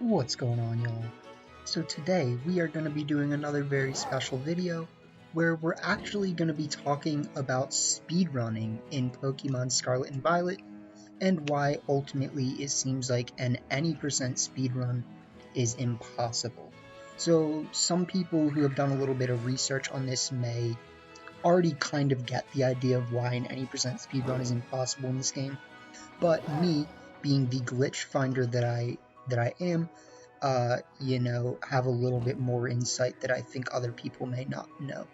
What's going on, y'all? So today we are going to be doing another very special video where we're actually going to be talking about speedrunning in Pokemon Scarlet and Violet and why ultimately it seems like an any percent speedrun is impossible. So some people who have done a little bit of research on this may already kind of get the idea of why an any percent speedrun is impossible in this game, but me, being the glitch finder that I am, have a little bit more insight that I think other people may not know.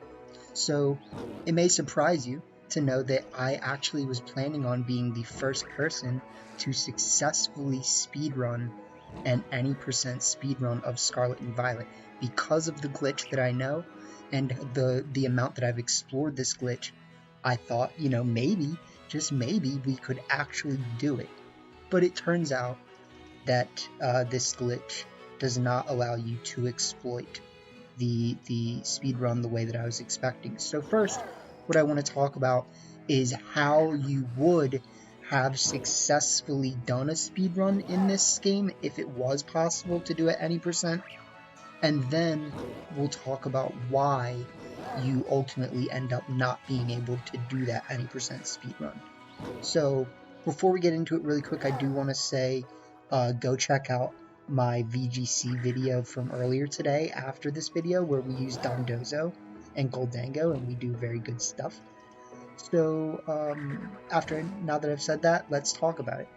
So it may surprise you to know that I actually was planning on being the first person to successfully speedrun an any percent speedrun of Scarlet and Violet because of the glitch that I know and the amount that I've explored this glitch. I thought, maybe, just maybe, we could actually do it. But it turns out that this glitch does not allow you to exploit the speedrun the way that I was expecting. So first, what I want to talk about is how you would have successfully done a speedrun in this game if it was possible to do it any percent. And then we'll talk about why you ultimately end up not being able to do that any percent speedrun. So before we get into it really quick, I do want to say go check out my VGC video from earlier today after this video where we use Dondozo and Goldango and we do very good stuff. So now that I've said that, let's talk about it.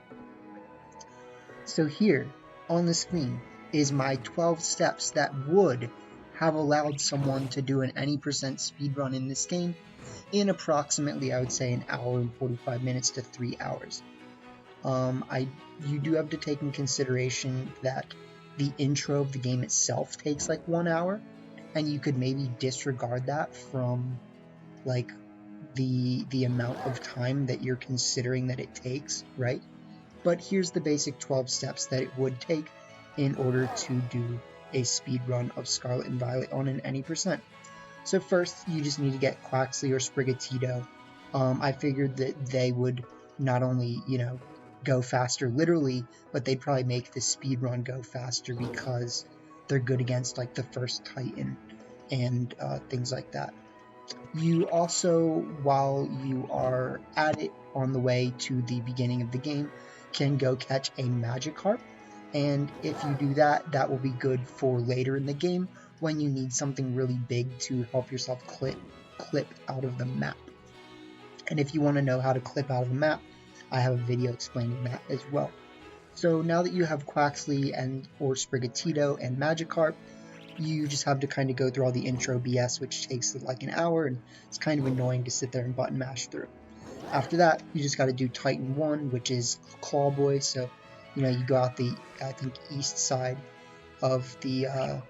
So here on the screen is my 12 steps that would have allowed someone to do an any percent speedrun in this game in approximately, I would say, an hour and 45 minutes to 3 hours. You do have to take in consideration that the intro of the game itself takes like 1 hour, and you could maybe disregard that from like the amount of time that you're considering that it takes, right? But here's the basic 12 steps that it would take in order to do a speedrun of Scarlet and Violet on an any percent. So first, you just need to get Quaxly or Sprigatito. I figured that they would not only, go faster literally, but they'd probably make the speedrun go faster because they're good against like the first Titan and things like that. You also, while you are at it on the way to the beginning of the game, can go catch a Magikarp. And if you do that, that will be good for later in the game when you need something really big to help yourself clip out of the map. And if you want to know how to clip out of the map, I have a video explaining that as well. So now that you have Quaxly or Sprigatito and Magikarp, you just have to kind of go through all the intro BS, which takes like an hour, and it's kind of annoying to sit there and button mash through. After that, you just got to do Titan 1, which is Clawboy. So, you go out the, I think, east side of the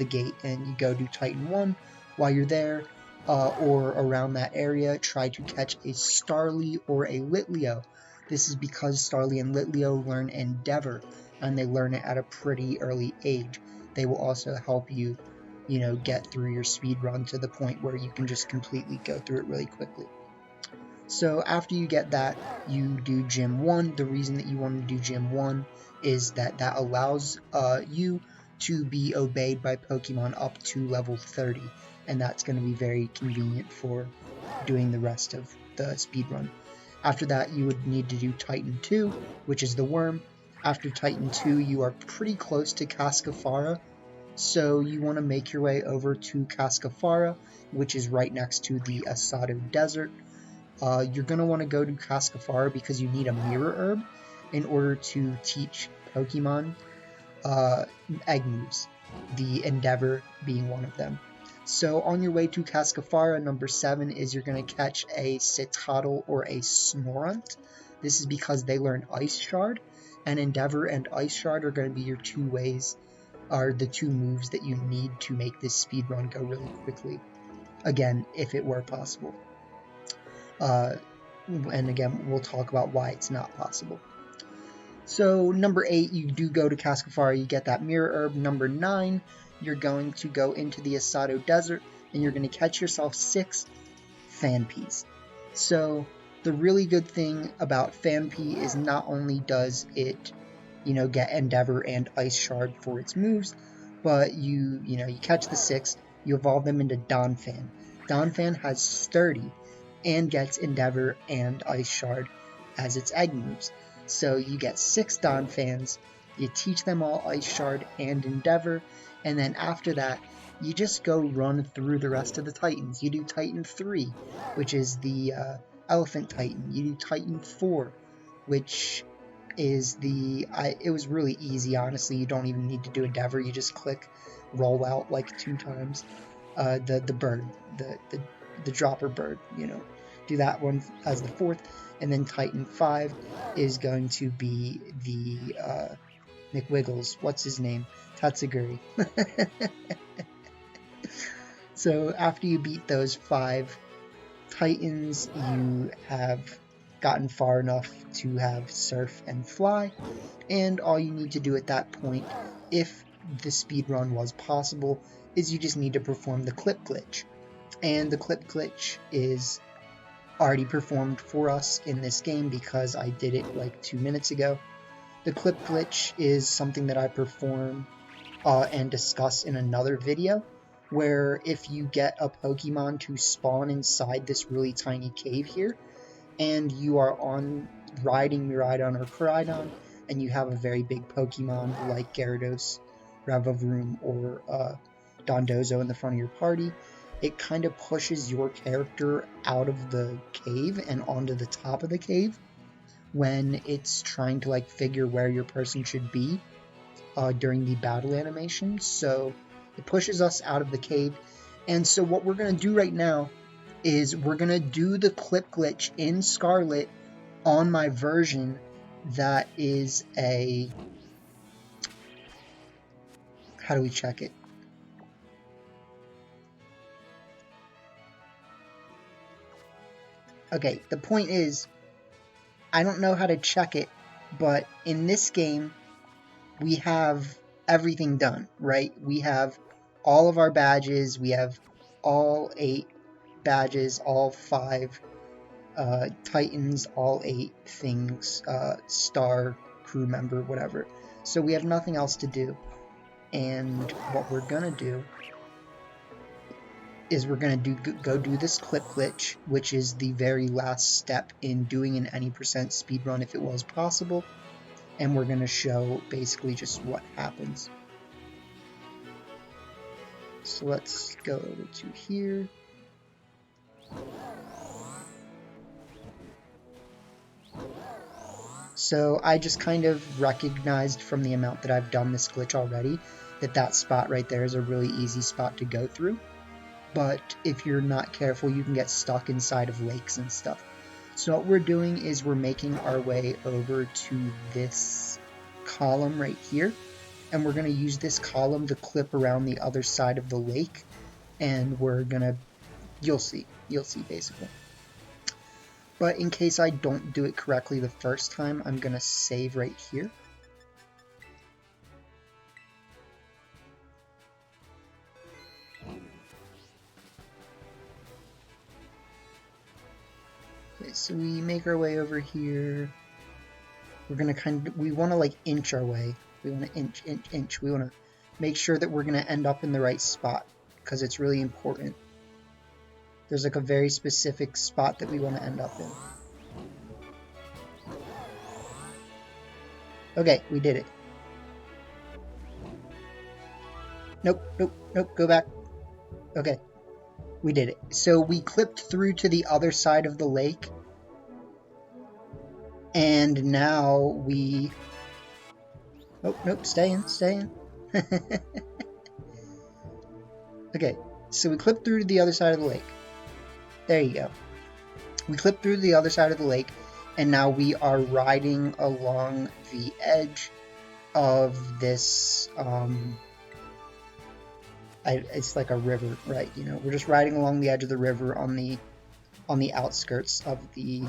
gate, and you go do Titan 1. While you're there, or around that area, try to catch a Starly or a Litleo. This is because Starly and Litleo learn Endeavor, and they learn it at a pretty early age. They will also help you, get through your speed run to the point where you can just completely go through it really quickly. So after you get that, you do Gym 1. The reason that you want to do Gym 1 is that allows you to be obeyed by Pokemon up to level 30, and that's going to be very convenient for doing the rest of the speedrun. After that, you would need to do Titan 2, which is the worm. After Titan 2, you are pretty close to Cascafara, so you want to make your way over to Cascafara, which is right next to the Asado Desert. You're going to want to go to Cascafara because you need a Mirror Herb in order to teach Pokemon egg moves, the Endeavor being one of them. So on your way to Cascafara, number 7 is you're going to catch a Citadel or a Snorunt. This is because they learn Ice Shard, and Endeavor and Ice Shard are going to be your the two moves that you need to make this speedrun go really quickly. Again, if it were possible. And again, we'll talk about why it's not possible. So number 8, you do go to Cascafara, you get that Mirror Herb. Number 9, you're going to go into the Asado Desert, and you're going to catch yourself 6 Fanpees. So the really good thing about Fanpea is not only does it, get Endeavor and Ice Shard for its moves, but you catch the 6, you evolve them into Donphan. Donphan has Sturdy and gets Endeavor and Ice Shard as its egg moves. So you get 6 Donphans, you teach them all Ice Shard and Endeavor, and then after that, you just go run through the rest of the Titans. You do Titan 3, which is the Elephant Titan. You do Titan 4, which is it was really easy, honestly. You don't even need to do Endeavor. You just click roll out like 2 times. The bird, the dropper bird, do that one as the 4th, and then Titan 5 is going to be the McWiggles. What's his name? Tatsuguri. So after you beat those 5 Titans, you have gotten far enough to have Surf and Fly, and all you need to do at that point, if the speedrun was possible, is you just need to perform the clip glitch. And the clip glitch is already performed for us in this game because I did it like 2 minutes ago. The clip glitch is something that I perform and discuss in another video, where if you get a Pokemon to spawn inside this really tiny cave here, and you are riding Miraidon or Koraidon, and you have a very big Pokemon like Gyarados, Revavroom, or Dondozo in the front of your party, it kind of pushes your character out of the cave and onto the top of the cave when it's trying to figure where your person should be during the battle animation. So it pushes us out of the cave, and so what we're going to do right now is we're going to do the clip glitch in Scarlet on my version that is a... How do we check it? Okay, the point is, I don't know how to check it, but in this game, we have everything done, right? We have all of our badges, we have all 8 badges, all 5 Titans, all 8 things, star, crew member, whatever. So we have nothing else to do. And what we're gonna do is we're gonna go do this clip glitch, which is the very last step in doing an any % speedrun if it was possible. And we're gonna show basically just what happens. So let's go over to here. So I just kind of recognized from the amount that I've done this glitch already that spot right there is a really easy spot to go through. But if you're not careful, you can get stuck inside of lakes and stuff. So what we're doing is we're making our way over to this column right here, and we're going to use this column to clip around the other side of the lake, and we're going to, you'll see basically. But in case I don't do it correctly the first time, I'm going to save right here. Okay, so we make our way over here. We're going to we want to inch our way. We want to inch. We want to make sure that we're going to end up in the right spot, because it's really important. There's a very specific spot that we want to end up in. Okay, we did it. Nope, go back. Okay, we did it. So we clipped through to the other side of the lake, and now we... Nope, stay in. Okay, so we clipped through to the other side of the lake. There you go. We clipped through the other side of the lake, and now we are riding along the edge of this, it's like a river, right? We're just riding along the edge of the river on the outskirts of the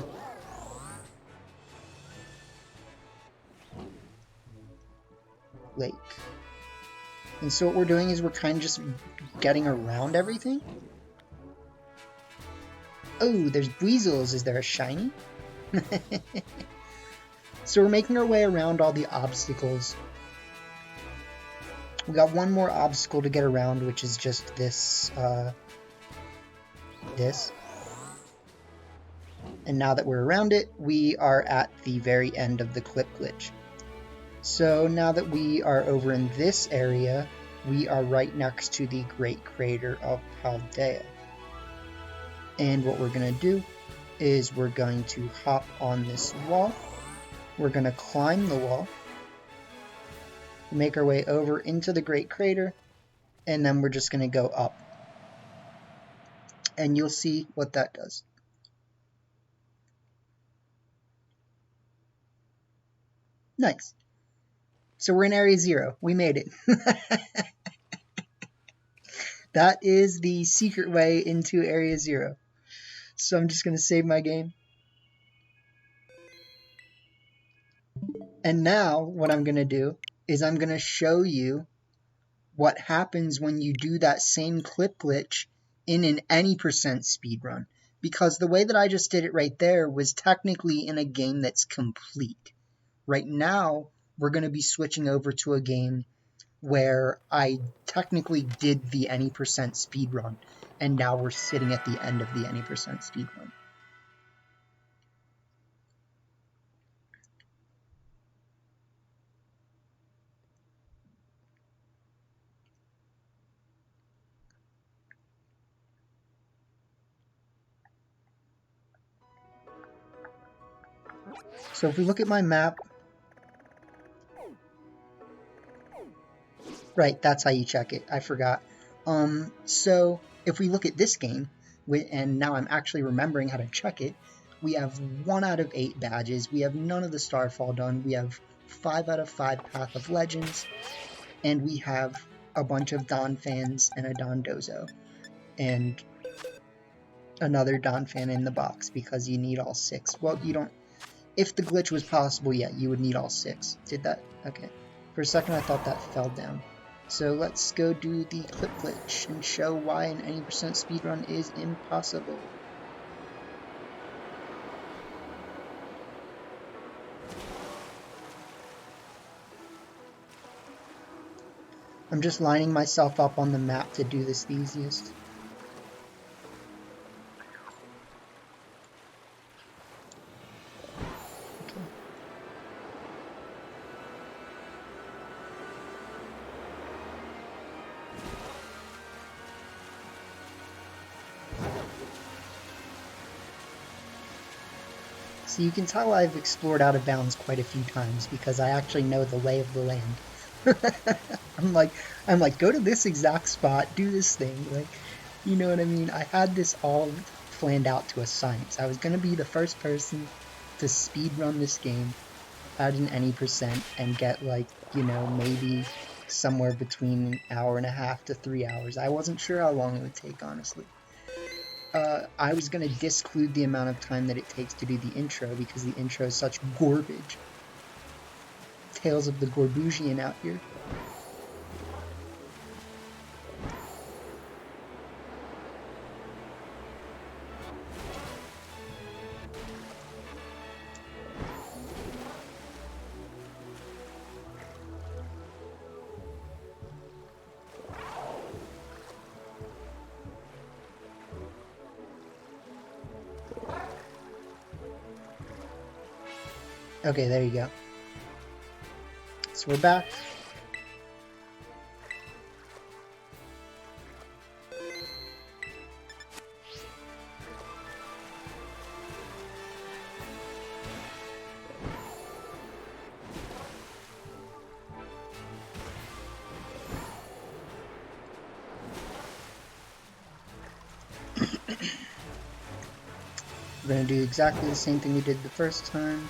lake. And so what we're doing is we're kind of just getting around everything. Oh, there's Weasels. Is there a shiny? So we're making our way around all the obstacles. We got one more obstacle to get around, which is just this, And now that we're around it, we are at the very end of the clip glitch. So now that we are over in this area, we are right next to the Great Crater of Paldea. And what we're going to do is we're going to hop on this wall. We're going to climb the wall, make our way over into the Great Crater, and then we're just going to go up. And you'll see what that does. Nice. So we're in Area 0. We made it. That is the secret way into Area 0. So I'm just going to save my game. And now what I'm going to do is I'm going to show you what happens when you do that same clip glitch in an any percent speedrun. Because the way that I just did it right there was technically in a game that's complete. Right now, we're going to be switching over to a game where I technically did the any percent speedrun, and now we're sitting at the end of the any percent speedrun. So if we look at my map, right, that's how you check it. I forgot. So if we look at this game, and now I'm actually remembering how to check it, we have 1 out of 8 badges. We have none of the Starfall done. We have 5 out of 5 Path of Legends, and we have a bunch of Don fans and a Don Dozo, and another Don fan in the box because you need all 6. Well, you don't. If the glitch was possible, yeah, you would need all 6. Did that? Okay. For a second, I thought that fell down. So let's go do the clip glitch and show why an any percent speedrun is impossible. I'm just lining myself up on the map to do this the easiest. So you can tell I've explored Out of Bounds quite a few times because I actually know the lay of the land. I'm like, go to this exact spot, do this thing, like, you know what I mean? I had this all planned out to a science. I was gonna be the first person to speedrun this game at an any percent and get, like, you know, maybe somewhere between an hour and a half to 3 hours. I wasn't sure how long it would take, honestly. I was going to disclude the amount of time that it takes to do the intro because the intro is such garbage. Tales of the Gorbusian out here. Okay, there you go. So we're back. We're going to do exactly the same thing we did the first time.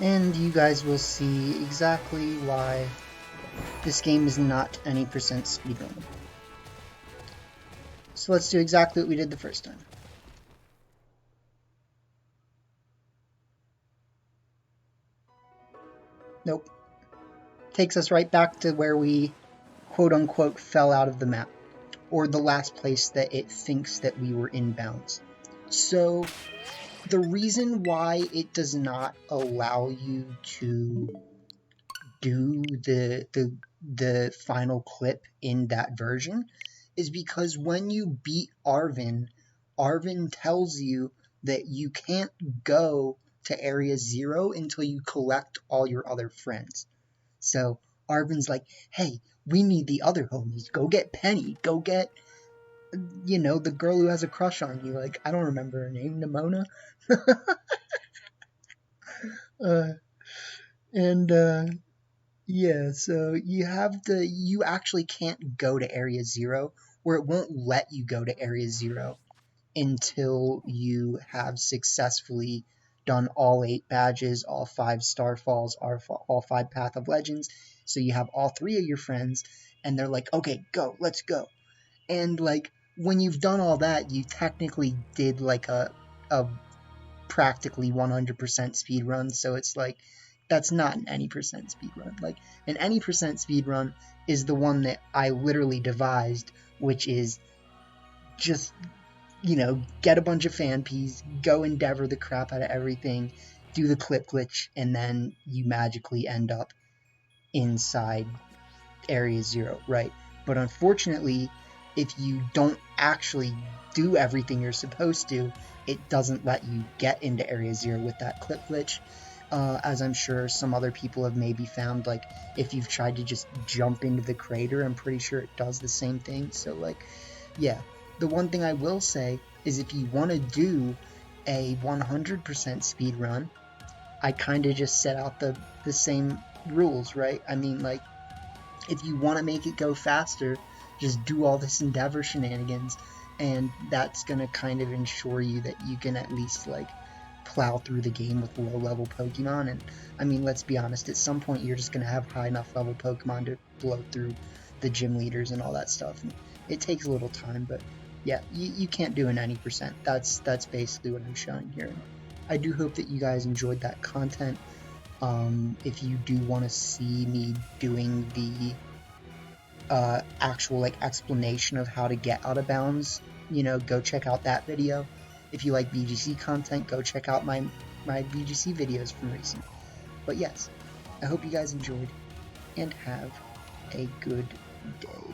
And you guys will see exactly why this game is not any percent speedrun. So let's do exactly what we did the first time. Nope. takes us right back to where we quote-unquote fell out of the map, or the last place that it thinks that we were in bounds. So the reason why it does not allow you to do the final clip in that version is because when you beat Arvin, Arvin tells you that you can't go to Area 0 until you collect all your other friends. So Arvin's like, hey, we need the other homies. Go get Penny. Go get, the girl who has a crush on you. Like, I don't remember her name. Nimona? And yeah, so you actually can't go to Area 0, or it won't let you go to Area 0 until you have successfully done all 8 badges, all 5 Starfalls, all 5 Path of Legends. So you have all 3 of your friends, and they're like, okay, go, let's go. And like, when you've done all that, you technically did like a practically 100% speed run, so it's like, that's not an any percent speed run. Like, an any percent speed run is the one that I literally devised, which is just, get a bunch of fan peas, go endeavor the crap out of everything, do the clip glitch, and then you magically end up inside Area 0, right? But unfortunately, if you don't actually do everything you're supposed to, it doesn't let you get into Area 0 with that clip glitch. As I'm sure some other people have maybe found, like, if you've tried to just jump into the crater, I'm pretty sure it does the same thing. So, like, yeah. The one thing I will say is if you want to do a 100% speed run, I kind of just set out the same rules, right? I mean, like, if you want to make it go faster, just do all this endeavor shenanigans, and that's going to kind of ensure you that you can at least, like, plow through the game with low-level Pokemon. And, I mean, let's be honest, at some point you're just going to have high enough level Pokemon to blow through the gym leaders and all that stuff. And it takes a little time, but yeah, you can't do an 90%. That's basically what I'm showing here. And I do hope that you guys enjoyed that content. If you do want to see me doing the actual, like, explanation of how to get out of bounds, go check out that video. If you like VGC content, go check out my VGC videos from recent. But yes, I hope you guys enjoyed, and have a good day.